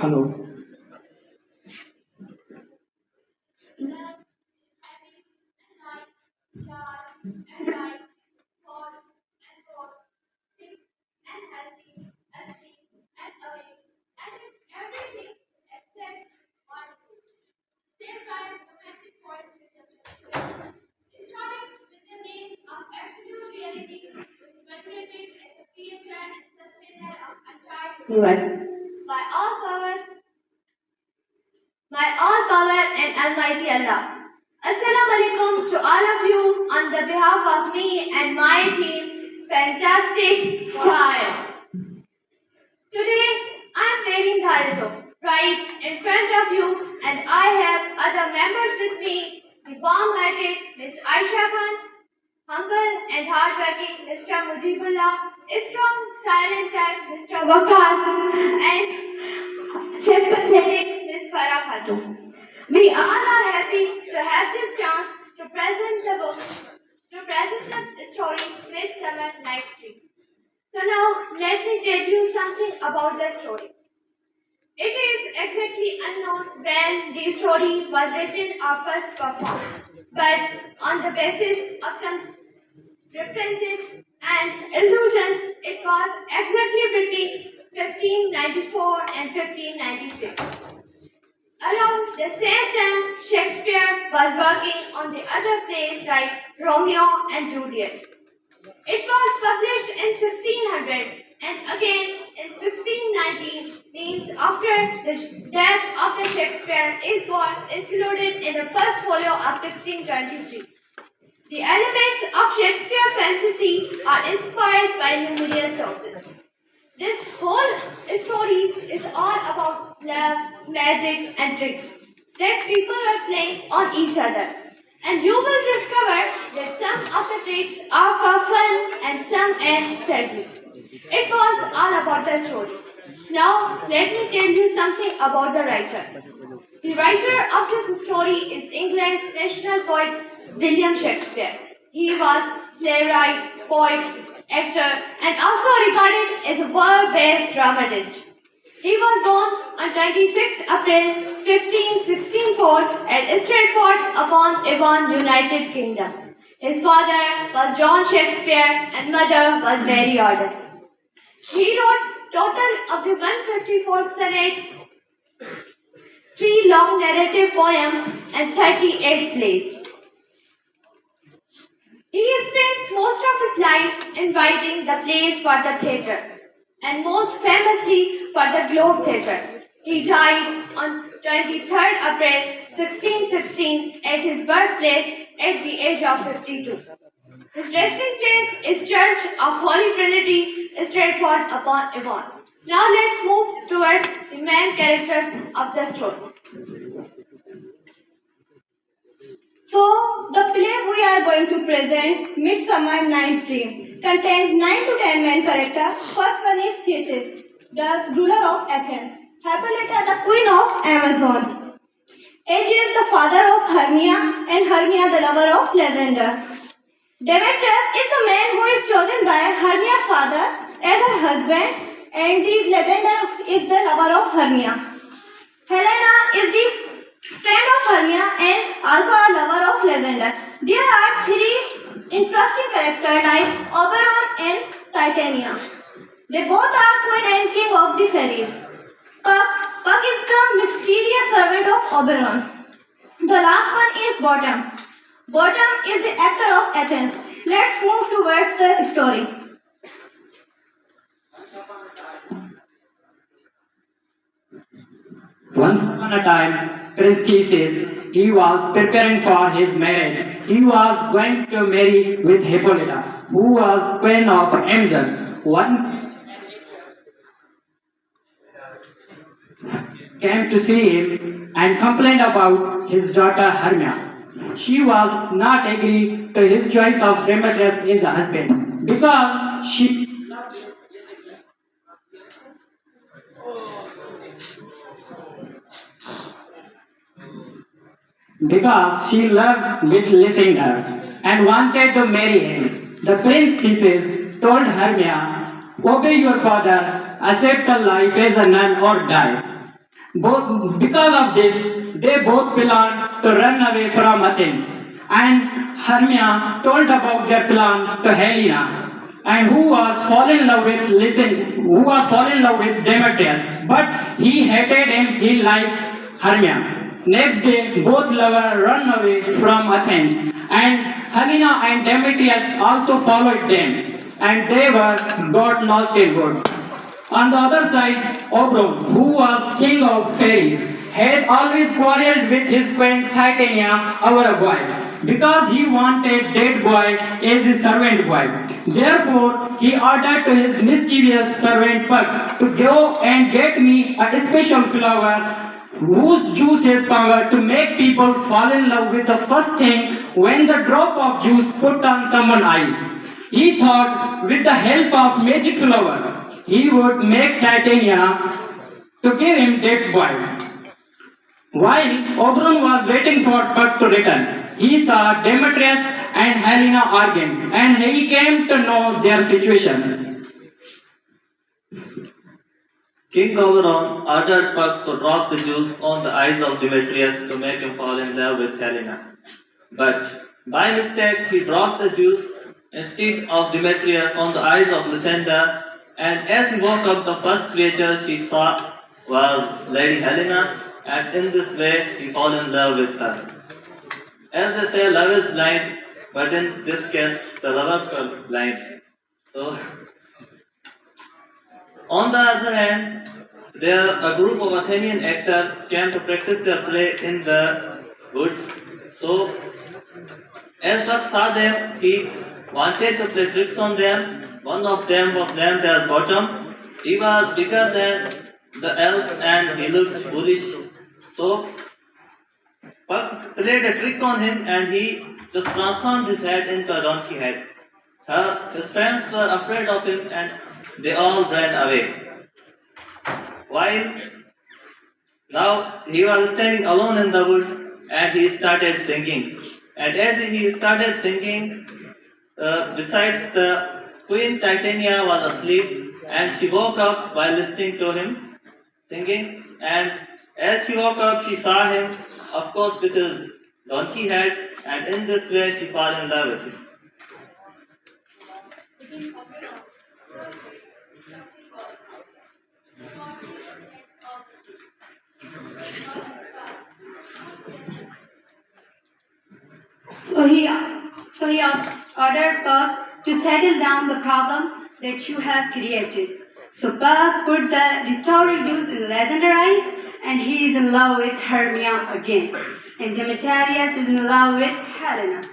Hello. Right. My all power, my all power and Almighty Allah. Assalamu alaikum to all of you on the behalf of me and my team. Fantastic fire. Today I am wearing Harito right in front of you, and I have other members with me. The warm-hearted Miss Aisha Khan, humble and hardworking Mr. Mujibullah, strong, silent type Mr. Waqar, and sympathetic Miss Farah Khatun. We all are happy to have this chance to present the book, to present the story Midsummer Night's Dream. So now let me tell you something about the story. It is exactly unknown when the story was written or first performed, but on the basis of some references and illusions, it was exactly between 1594 and 1596. Around the same time, Shakespeare was working on the other plays like Romeo and Juliet. It was published in 1600 and again in 1619, means after the death of the Shakespeare is included in the first folio of 1623. The elements of Shakespeare fantasy are inspired by numerous sources. This whole story is all about love, magic, and tricks that people are playing on each other. And you will discover that some of the tricks are for fun and some end sadly. It was all about the story. Now, let me tell you something about the writer. The writer of this story is England's national poet William Shakespeare. He was playwright, poet, actor, and also regarded as a world-based dramatist. He was born on 26 April 1564 at Stratford-upon-Avon, United Kingdom. His father was John Shakespeare and mother was Mary Auden. He wrote total of the 154 sonnets, 3 long narrative poems, and 38 plays. He spent most of his life in writing the plays for the theatre, and most famously for the Globe Theatre. He died on 23rd April 1616 at his birthplace at the age of 52. His resting place is Church of Holy Trinity, Stratford-upon-Avon. Now let's move towards the main characters of the story. So, the play we are going to present, Midsummer Night's Dream, contains 9 to 10 main characters. First one is Theseus, the ruler of Athens. Hippolyta, the queen of Amazon. Aegeus, the father of Hermia, and Hermia, the lover of Lysander. Demetrius is the man who is chosen by Hermia's father as her husband, and the Lysander is the lover of Hermia. Helena is the friend of Hermia and also a lover of Lysander. There are 3 interesting characters like Oberon and Titania. They both are queen and king of the fairies. Puck is the mysterious servant of Oberon. The last one is Bottom. Bottom is the actor of Athens. Let's move towards the story. Once upon a time, Prince Theseus, he was preparing for his marriage. He was going to marry with Hippolyta, who was queen of Amazon. One came to see him and complained about his daughter Hermia. She was not agree to his choice of Demetrius as a husband because she loved little Lysander and wanted to marry him. The prince Theseus told Hermia, "Obey your father, accept a life as a nun or die." Because of this, they both planned to run away from Athens. And Hermia told about their plan to Helena, and who was fallen in love with Demetrius, but he hated him. He liked Hermia. Next day, both lovers run away from Athens, and Helena and Demetrius also followed them, and they got lost in wood. On the other side, Oberon, who was king of fairies, had always quarreled with his queen Titania over a boy, because he wanted that boy as his servant boy. Therefore, he ordered to his mischievous servant Puck to go and get me a special flower whose juice has power to make people fall in love with the first thing when the drop of juice put on someone's eyes. He thought with the help of magic flower, he would make Titania to give him that boy. While Oberon was waiting for Puck to return, he saw Demetrius and Helena arguing, and he came to know their situation. King Oberon ordered Puck to drop the juice on the eyes of Demetrius to make him fall in love with Helena. But by mistake, he dropped the juice instead of Demetrius on the eyes of Lysander, and as he woke up, the first creature she saw was Lady Helena, and in this way he fell in love with her. As they say, love is blind, but in this case, the lovers were blind. So, on the other hand, a group of Athenian actors came to practice their play in the woods. So, as Puck saw them, he wanted to play tricks on them. One of them was named as Bottom. He was bigger than the elves and he looked bullish. So, Puck played a trick on him and he just transformed his head into a donkey head. His friends were afraid of him and they all ran away. While now he was standing alone in the woods and he started singing. And as he started singing, besides the Queen Titania was asleep and she woke up while listening to him singing. And as she woke up, she saw him, of course, with his donkey head, and in this way she fell in love with him. So he ordered Puck to settle down the problem that you have created. So Puck put the restoring juice in Lysander's eyes, and he is in love with Hermia again. And Demetrius is in love with Helena.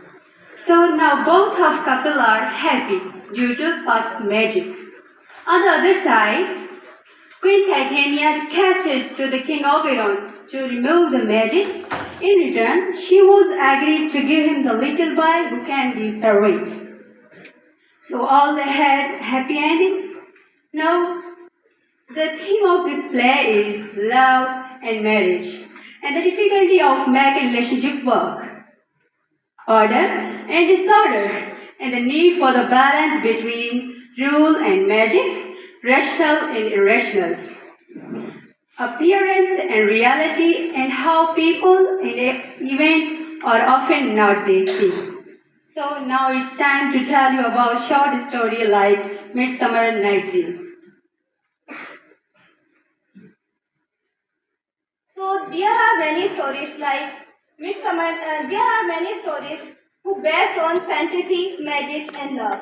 So now both of couple are happy due to Puck's magic. On the other side, Queen Titania requested to the King Oberon to remove the magic. In return, she was agreed to give him the little boy who can be servant. So all they had happy ending. Now, the theme of this play is love and marriage and the difficulty of making relationship work, order and disorder, and the need for the balance between rule and magic, rational and irrationals, appearance and reality, and how people and events are often not the same. So now it's time to tell you about short story like Midsummer Night Dream. So there are many stories like Midsummer. There are many stories who based on fantasy, magic, and love.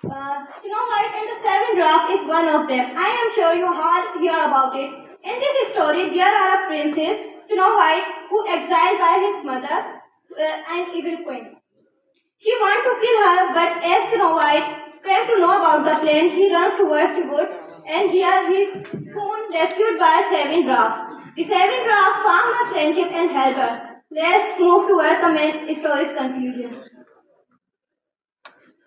Snow White and the Seven Dwarfs is one of them. I am sure you all hear about it. In this story, there are a princess, Snow White, who exiled by his mother, an evil queen. She wants to kill her, but as Snow White came to know about the plan, he runs towards the wood, and here he soon rescued by Seven Dwarfs. The Seven Dwarfs found her friendship and helped her. Let's move towards the main story's conclusion.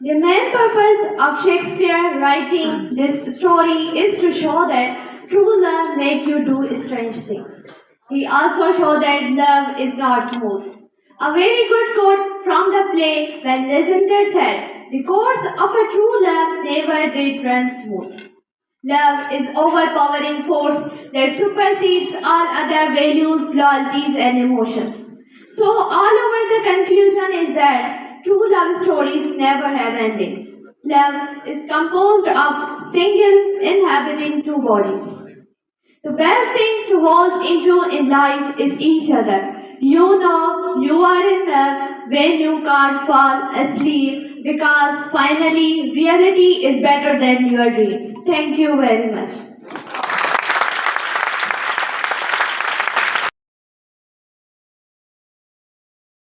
The main purpose of Shakespeare writing this story is to show that true love makes you do strange things. He also showed that love is not smooth. A very good quote from the play when Lysander said, "The course of a true love never did run smooth." Love is overpowering force that supersedes all other values, loyalties, and emotions. So, all over the conclusion is that true love stories never have endings. Love is composed of single inhabiting two bodies. The best thing to hold into in life is each other. You know you are in love when you can't fall asleep because finally reality is better than your dreams. Thank you very much.